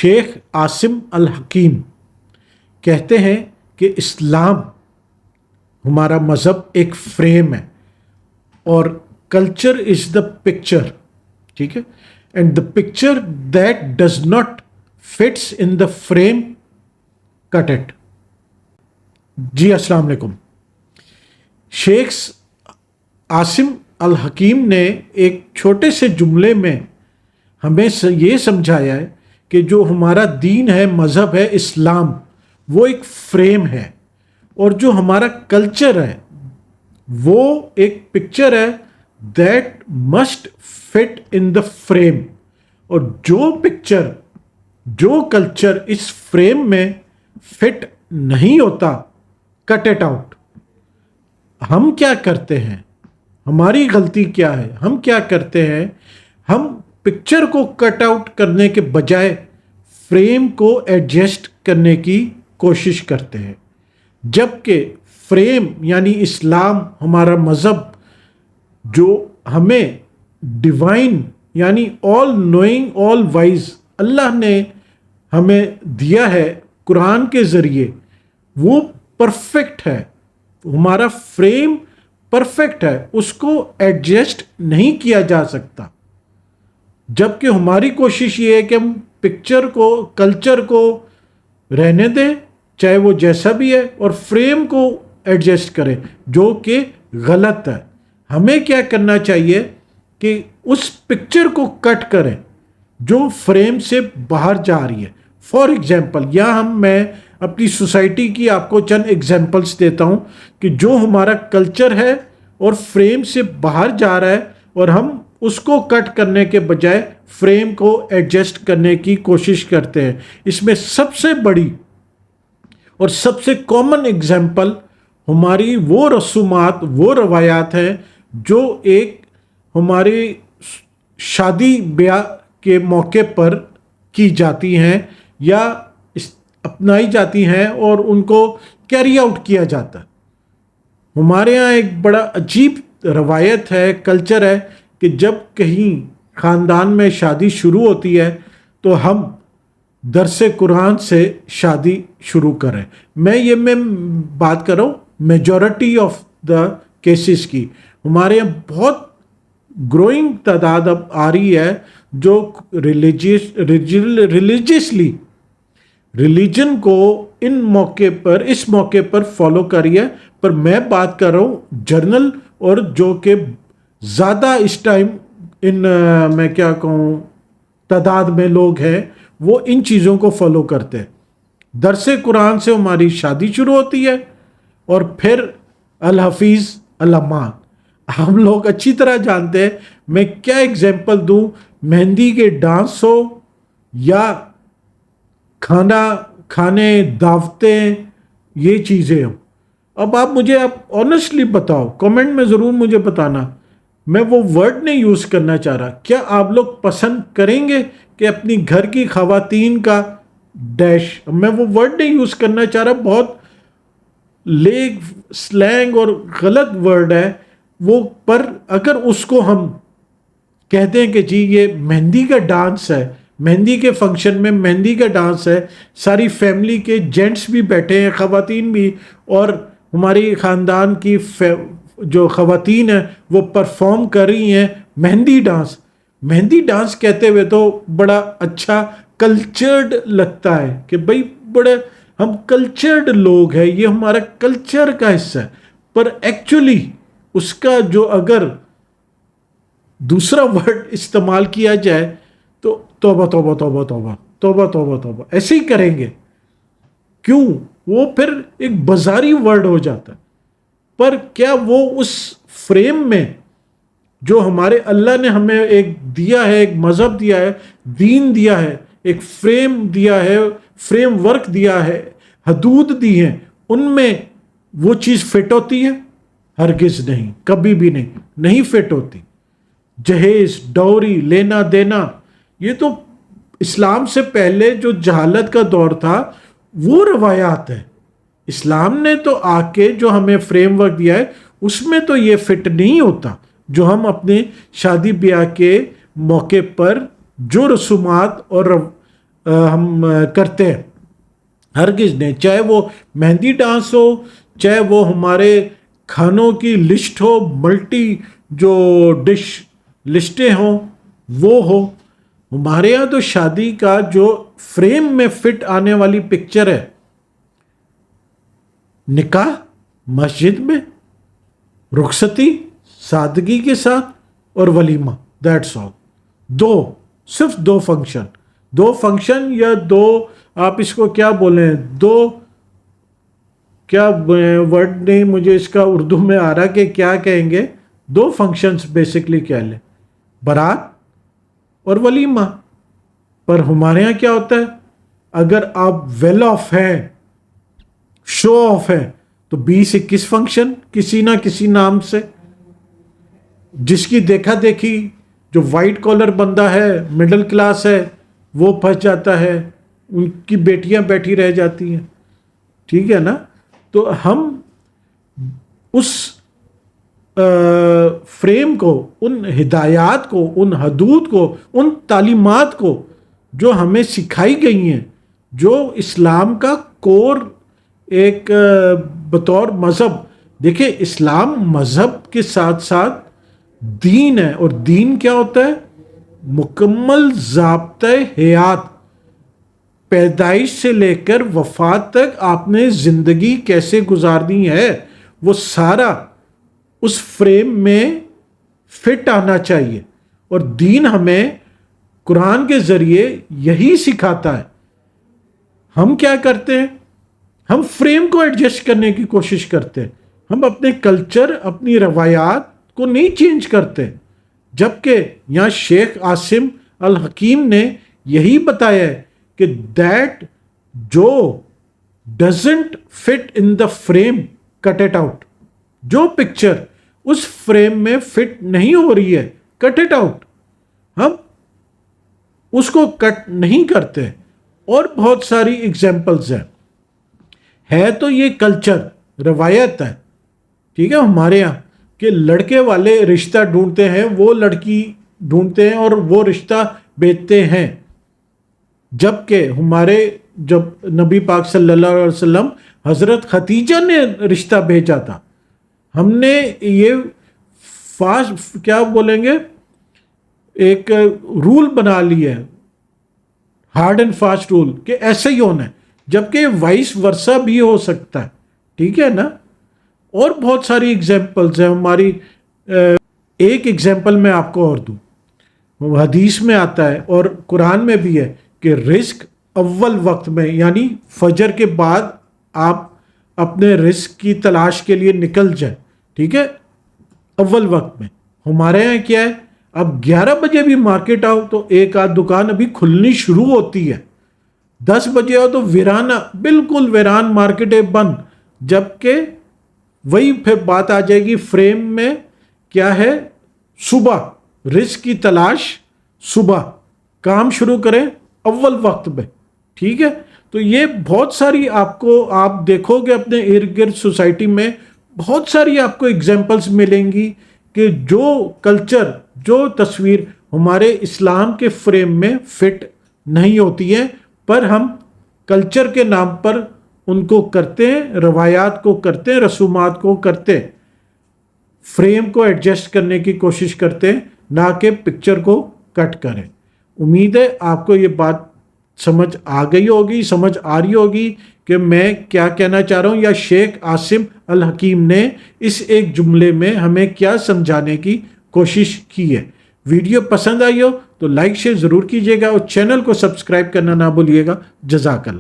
شیخ عاصم الحکیم کہتے ہیں کہ اسلام ہمارا مذہب ایک فریم ہے اور کلچر از دا پکچر. ٹھیک ہے, and the picture that does not fits in the frame cut it. جی السلام علیکم. شیخ عاصم الحکیم نے ایک چھوٹے سے جملے میں ہمیں یہ سمجھایا ہے کہ جو ہمارا دین ہے, مذہب ہے اسلام, وہ ایک فریم ہے اور جو ہمارا کلچر ہے وہ ایک پکچر ہے that must fit in the frame. اور جو پکچر جو کلچر اس فریم میں فٹ نہیں ہوتا, کٹ اٹ آؤٹ. ہم کیا کرتے ہیں, ہماری غلطی کیا ہے, ہم کیا کرتے ہیں, ہم پکچر کو کٹ آؤٹ کرنے کے بجائے فریم کو ایڈجسٹ کرنے کی کوشش کرتے ہیں, جبکہ فریم یعنی اسلام ہمارا مذہب جو ہمیں ڈیوائن یعنی آل نوئنگ آل وائز اللہ نے ہمیں دیا ہے قرآن کے ذریعے, وہ پرفیکٹ ہے. ہمارا فریم پرفیکٹ ہے, اس کو ایڈجسٹ نہیں کیا جا سکتا. جبکہ ہماری کوشش یہ ہے کہ ہم پکچر کو کلچر کو رہنے دیں چاہے وہ جیسا بھی ہے, اور فریم کو ایڈجسٹ کریں جو کہ غلط ہے. ہمیں کیا کرنا چاہیے کہ اس پکچر کو کٹ کریں جو فریم سے باہر جا رہی ہے. فار ایگزامپل یہاں میں اپنی سوسائٹی کی آپ کو چند ایگزامپلس دیتا ہوں کہ جو ہمارا کلچر ہے اور فریم سے باہر جا رہا ہے اور ہم اس کو کٹ کرنے کے بجائے فریم کو ایڈجسٹ کرنے کی کوشش کرتے ہیں. اس میں سب سے بڑی اور سب سے کامن ایگزامپل ہماری وہ رسومات, وہ روایات ہیں جو ایک ہماری شادی بیاہ کے موقع پر کی جاتی ہیں یا اپنائی جاتی ہیں اور ان کو کیری آؤٹ کیا جاتا ہے. ہمارے ہاں ایک بڑا عجیب روایت ہے, کلچر ہے کہ جب کہیں خاندان میں شادی شروع ہوتی ہے تو ہم درس قرآن سے شادی شروع کریں. میں بات کر رہا ہوں میجورٹی آف دا کیسز کی. ہمارے یہاں بہت گروئنگ تعداد اب آ رہی ہے جو ریلیجن کو اس موقع پر فالو کری ہے. پر میں بات کر رہا ہوں جرنل, اور جو کہ زیادہ اس ٹائم میں کیا کہوں تعداد میں لوگ ہیں وہ ان چیزوں کو فالو کرتے ہیں. درس قرآن سے ہماری شادی شروع ہوتی ہے اور پھر الحفیظ الامان. ہم لوگ اچھی طرح جانتے ہیں, میں کیا ایگزامپل دوں, مہندی کے ڈانس ہو یا کھانا کھانے دعوتیں, یہ چیزیں ہوں. اب آپ مجھے آنیسٹلی بتاؤ, کمنٹ میں ضرور مجھے بتانا, میں وہ ورڈ نہیں یوز کرنا چاہ رہا, کیا آپ لوگ پسند کریں گے کہ اپنی گھر کی خواتین کا ڈیش, میں وہ ورڈ نہیں یوز کرنا چاہ رہا, بہت لیگ سلینگ اور غلط ورڈ ہے وہ, پر اگر اس کو ہم کہتے ہیں کہ جی یہ مہندی کا ڈانس ہے, مہندی کے فنکشن میں مہندی کا ڈانس ہے, ساری فیملی کے جینٹس بھی بیٹھے ہیں, خواتین بھی, اور ہماری خاندان کی جو خواتین ہیں وہ پرفارم کر رہی ہیں مہندی ڈانس. مہندی ڈانس کہتے ہوئے تو بڑا اچھا کلچرڈ لگتا ہے کہ بھئی بڑے ہم کلچرڈ لوگ ہیں, یہ ہمارا کلچر کا حصہ ہے. پر ایکچولی اس کا جو اگر دوسرا ورڈ استعمال کیا جائے تو توبہ توبہ توبہ توبہ توبہ توبہ توبہ ایسے ہی کریں گے. کیوں؟ وہ پھر ایک بازاری ورڈ ہو جاتا ہے. پر کیا وہ اس فریم میں جو ہمارے اللہ نے ہمیں ایک دیا ہے, ایک مذہب دیا ہے, دین دیا ہے, ایک فریم دیا ہے, فریم ورک دیا ہے, حدود دی ہیں, ان میں وہ چیز فٹ ہوتی ہے؟ ہرگز نہیں, کبھی بھی نہیں فٹ ہوتی. جہیز, ڈوری, لینا دینا, یہ تو اسلام سے پہلے جو جہالت کا دور تھا وہ روایات ہیں. اسلام نے تو آ کے جو ہمیں فریم ورک دیا ہے اس میں تو یہ فٹ نہیں ہوتا جو ہم اپنے شادی بیاہ کے موقع پر جو رسومات اور ہم کرتے ہیں، ہرگز نہیں، چاہے وہ مہندی ڈانس ہو، چاہے وہ ہمارے کھانوں کی لسٹ ہو، ملٹی جو ڈش لسٹیں ہوں وہ ہو. ہمارے یہاں تو شادی کا جو فریم میں فٹ آنے والی پکچر ہے، نکاح مسجد میں، رخصتی سادگی کے ساتھ، اور ولیمہ، دیٹس آل. صرف دو فنکشن یا دو، آپ اس کو کیا بولیں، دو، کیا ورڈ نہیں مجھے اس کا اردو میں آ رہا کہ کیا کہیں گے، دو فنکشنز بیسکلی کہہ لیں، بارات اور ولیمہ. پر ہمارے ہاں کیا ہوتا ہے، اگر آپ ویل آف ہیں، شو آف ہے، تو 20-21 فنکشن کسی نہ کسی نام سے. جس کی دیکھا دیکھی، جو وائٹ کالر بندہ ہے، مڈل کلاس ہے، وہ پھنس جاتا ہے، ان کی بیٹیاں بیٹھی رہ جاتی ہیں. ٹھیک ہے نا؟ تو ہم اس فریم کو، ان ہدایات کو، ان حدود کو، ان تعلیمات کو جو ہمیں سکھائی گئی ہیں، جو اسلام کا کور ایک بطور مذہب، دیکھیں اسلام مذہب کے ساتھ ساتھ دین ہے، اور دین کیا ہوتا ہے؟ مکمل ضابطۂ حیات، پیدائش سے لے کر وفات تک آپ نے زندگی کیسے گزارنی ہے، وہ سارا اس فریم میں فٹ آنا چاہیے. اور دین ہمیں قرآن کے ذریعے یہی سکھاتا ہے. ہم کیا کرتے ہیں؟ ہم فریم کو ایڈجسٹ کرنے کی کوشش کرتے ہیں، ہم اپنے کلچر، اپنی روایات کو نہیں چینج کرتے. جبکہ یہاں شیخ عاصم الحکیم نے یہی بتایا ہے کہ دیٹ جو doesn't fit in the frame cut it out. جو پکچر اس فریم میں فٹ نہیں ہو رہی ہے، کٹ اٹ آؤٹ. ہم اس کو کٹ نہیں کرتے. اور بہت ساری ایگزامپلز ہیں. ہے تو یہ کلچر، روایت ہے، ٹھیک ہے، ہمارے یہاں کہ لڑکے والے رشتہ ڈھونڈتے ہیں، وہ لڑکی ڈھونڈتے ہیں اور وہ رشتہ بیچتے ہیں. جبکہ ہمارے جب نبی پاک صلی اللہ علیہ وسلم، حضرت خدیجہ نے رشتہ بھیجا تھا. ہم نے یہ فاسٹ کیا بولیں گے، ایک رول بنا لیا ہے، ہارڈ اینڈ فاسٹ رول، کہ ایسے ہی ہونا ہے. جبکہ وائس ورثہ بھی ہو سکتا ہے. ٹھیک ہے نا؟ اور بہت ساری ایگزامپلز ہیں ہماری. ایک ایگزامپل میں آپ کو اور دوں، حدیث میں آتا ہے اور قرآن میں بھی ہے کہ رزق اول وقت میں، یعنی فجر کے بعد آپ اپنے رزق کی تلاش کے لیے نکل جائیں. ٹھیک ہے، اول وقت میں. ہمارے یہاں کیا ہے، اب 11 بجے بھی مارکیٹ آؤ تو ایک آدھ دکان ابھی کھلنی شروع ہوتی ہے. 10 بجے آؤ تو ویرانہ، بالکل ویران مارکیٹیں بند. جبکہ وہی پھر بات آ جائے گی فریم میں کیا ہے، صبح رزق کی تلاش، صبح کام شروع کریں اول وقت میں. ٹھیک ہے؟ تو یہ بہت ساری آپ دیکھو گے اپنے ارد گرد سوسائٹی میں بہت ساری آپ کو ایگزامپلس ملیں گی کہ جو کلچر، جو تصویر ہمارے اسلام کے فریم میں فٹ نہیں ہوتی ہے، پر ہم کلچر کے نام پر ان کو کرتے ہیں، روایات کو کرتے ہیں، رسومات کو کرتے ہیں، فریم کو ایڈجسٹ کرنے کی کوشش کرتے ہیں، نہ کہ پکچر کو کٹ کریں. امید ہے آپ کو یہ بات سمجھ آ گئی ہوگی، سمجھ آ رہی ہوگی کہ میں کیا کہنا چاہ رہا ہوں، یا شیخ عاصم الحکیم نے اس ایک جملے میں ہمیں کیا سمجھانے کی کوشش کی ہے. ویڈیو پسند آئی ہو تو لائک شیئر ضرور کیجیے گا، اور چینل کو سبسکرائب کرنا نہ بھولیے گا. جزاک اللہ.